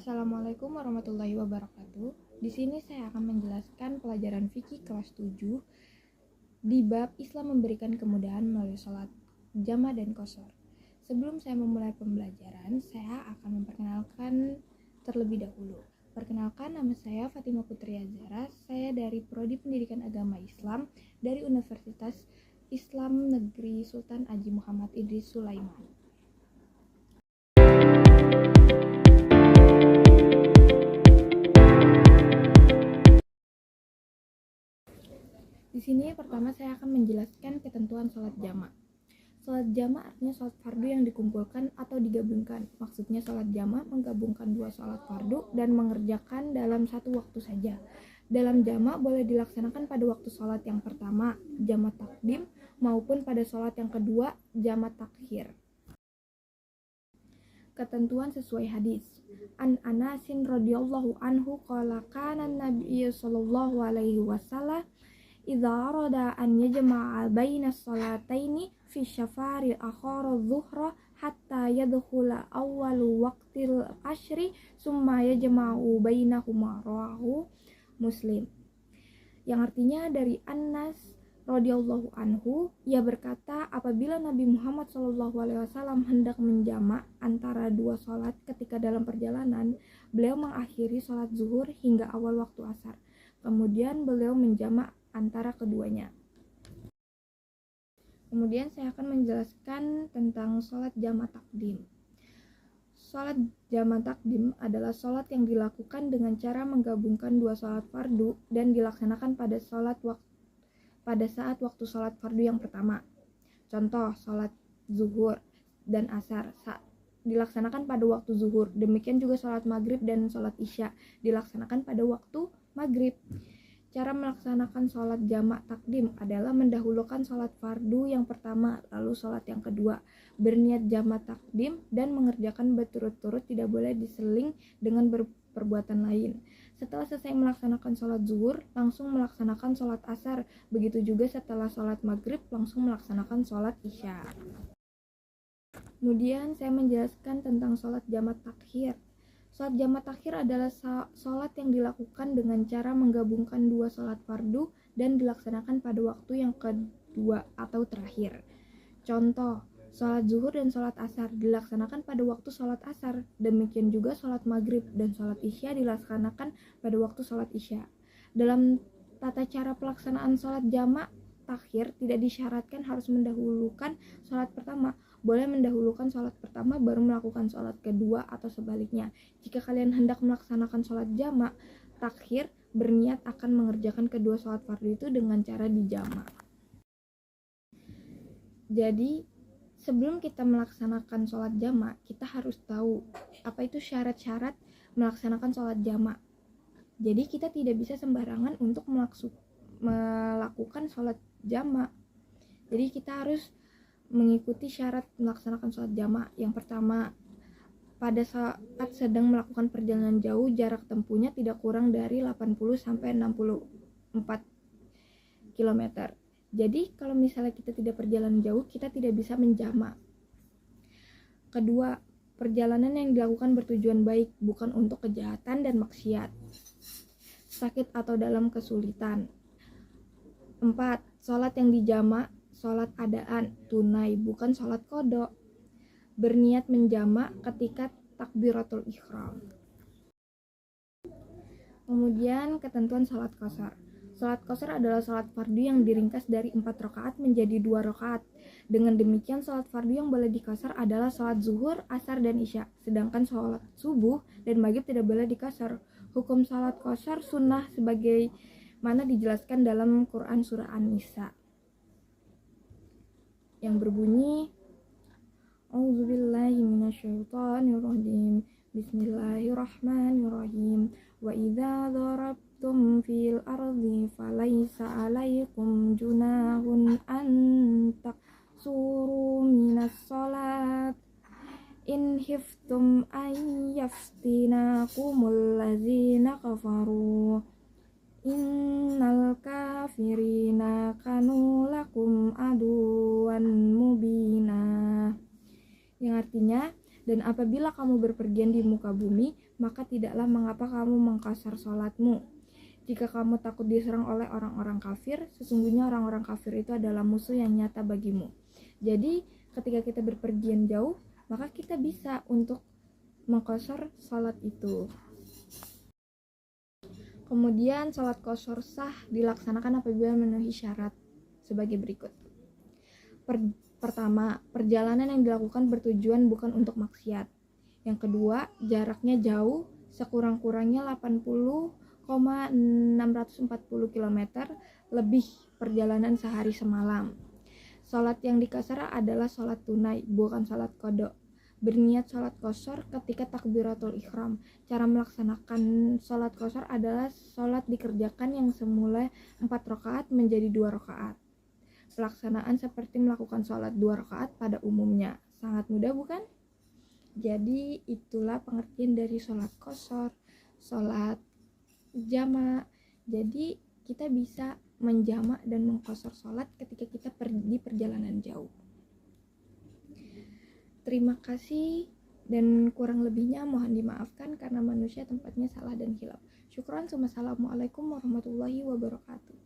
Assalamualaikum warahmatullahi wabarakatuh. Di sini saya akan menjelaskan pelajaran fikih kelas 7 di bab Islam memberikan kemudahan melalui sholat jama' dan qashar. Sebelum saya memulai pembelajaran, saya akan memperkenalkan terlebih dahulu. Perkenalkan, nama saya Fatimah Putri Azhara. Saya dari Prodi Pendidikan Agama Islam dari Universitas Islam Negeri Sultan Haji Muhammad Idris Sulaiman. Di sini pertama saya akan menjelaskan ketentuan sholat jama'. Sholat jama' artinya sholat fardu yang dikumpulkan atau digabungkan. Maksudnya sholat jama' menggabungkan dua sholat fardu dan mengerjakan dalam satu waktu saja. Dalam jama' boleh dilaksanakan pada waktu sholat yang pertama, jama' takdim, maupun pada sholat yang kedua, jama' takhir. Ketentuan sesuai hadis. An Anasin radhiyallahu anhu qala kana Nabi sallallahu alaihi wasallam idza arada an yajma'a baina salataini fi syafari akhara dhuhra hatta yadkhula awwalu waqtil ashri summa yajma'u bainahuma, rawahu Muslim. Yang artinya dari Anas radhiyallahu anhu, ia berkata, apabila Nabi Muhammad SAW hendak menjamak antara dua sholat ketika dalam perjalanan, beliau mengakhiri sholat zuhur hingga awal waktu asar. Kemudian beliau menjamak antara keduanya. Kemudian saya akan menjelaskan tentang sholat jama' takdim. Sholat jama' takdim adalah sholat yang dilakukan dengan cara menggabungkan dua sholat fardu dan dilaksanakan pada saat waktu sholat fardu yang pertama. Contoh, sholat zuhur dan asar dilaksanakan pada waktu zuhur. Demikian juga sholat maghrib dan sholat isya dilaksanakan pada waktu maghrib. Cara melaksanakan sholat jama' takdim adalah mendahulukan sholat fardu yang pertama, lalu sholat yang kedua. Berniat jama' takdim dan mengerjakan berturut-turut, tidak boleh diseling dengan perbuatan lain. Setelah selesai melaksanakan sholat zuhur, langsung melaksanakan sholat asar. Begitu juga setelah sholat maghrib, langsung melaksanakan sholat isya. Kemudian saya menjelaskan tentang sholat jama' takhir. Sholat jama' takhir adalah sholat yang dilakukan dengan cara menggabungkan dua sholat fardu dan dilaksanakan pada waktu yang kedua atau terakhir. Contoh, sholat zuhur dan sholat asar dilaksanakan pada waktu sholat asar. Demikian juga sholat maghrib dan sholat isya dilaksanakan pada waktu sholat isya. Dalam tata cara pelaksanaan sholat jama' takhir tidak disyaratkan harus mendahulukan sholat pertama. Boleh mendahulukan sholat pertama baru melakukan sholat kedua atau sebaliknya. Jika kalian hendak melaksanakan sholat jama' takhir, berniat akan mengerjakan kedua sholat fardu itu dengan cara dijama'. Jadi sebelum kita melaksanakan sholat jama', kita harus tahu apa itu syarat-syarat melaksanakan sholat jama'. Jadi kita tidak bisa sembarangan untuk melakukan sholat jama'. Jadi kita harus mengikuti syarat melaksanakan sholat jama'. Yang pertama, pada saat sedang melakukan perjalanan jauh, jarak tempuhnya tidak kurang dari 80-64 km. Jadi kalau misalnya kita tidak perjalanan jauh, kita tidak bisa menjama'. Kedua, perjalanan yang dilakukan bertujuan baik, bukan untuk kejahatan dan maksiat, sakit atau dalam kesulitan. 4. Sholat yang dijama' sholat adaan, tunai, bukan sholat qadha. Berniat menjama' ketika takbiratul ihram. Kemudian ketentuan sholat qashar. Sholat qashar adalah sholat fardu yang diringkas dari 4 rakaat menjadi 2 rakaat. Dengan demikian sholat fardu yang boleh dikasar adalah sholat zuhur, asar, dan isya. Sedangkan sholat subuh dan maghrib tidak boleh dikasar. Hukum sholat qashar sunnah sebagaimana dijelaskan dalam Quran surah An-Nisa yang berbunyi, A'udzubillahi minasyaitonirrajim. Bismillahirrahmanirrahim. Wa idza darabtum fil ardi falaysa 'alaikum junahun an taqsuru minas shalat in khiftum ay yaftinakumul ladzina kafaru innal kafirina kanu lakum aduwan mubina. Yang artinya, dan apabila kamu berpergian di muka bumi, maka tidaklah mengapa kamu mengqasar sholatmu. Jika kamu takut diserang oleh orang-orang kafir, sesungguhnya orang-orang kafir itu adalah musuh yang nyata bagimu. Jadi ketika kita berpergian jauh, maka kita bisa untuk mengqasar sholat itu. Kemudian sholat qasar sah dilaksanakan apabila memenuhi syarat sebagai berikut. Pertama, perjalanan yang dilakukan bertujuan bukan untuk maksiat. Yang kedua, jaraknya jauh, sekurang-kurangnya 80,640 km, lebih perjalanan sehari semalam. Sholat yang dikasar adalah sholat tunai, bukan sholat qada. Berniat sholat qasar ketika takbiratul ihram. Cara melaksanakan sholat qasar adalah sholat dikerjakan yang semula 4 rakaat menjadi 2 rakaat. Pelaksanaan seperti melakukan sholat 2 rakaat pada umumnya. Sangat mudah bukan? Jadi itulah pengertian dari sholat qasar, sholat jamak. Jadi kita bisa menjamak dan mengqasar sholat ketika kita di perjalanan jauh. Terima kasih, dan kurang lebihnya mohon dimaafkan karena manusia tempatnya salah dan hilaf. Syukran, wassalamualaikum warahmatullahi wabarakatuh.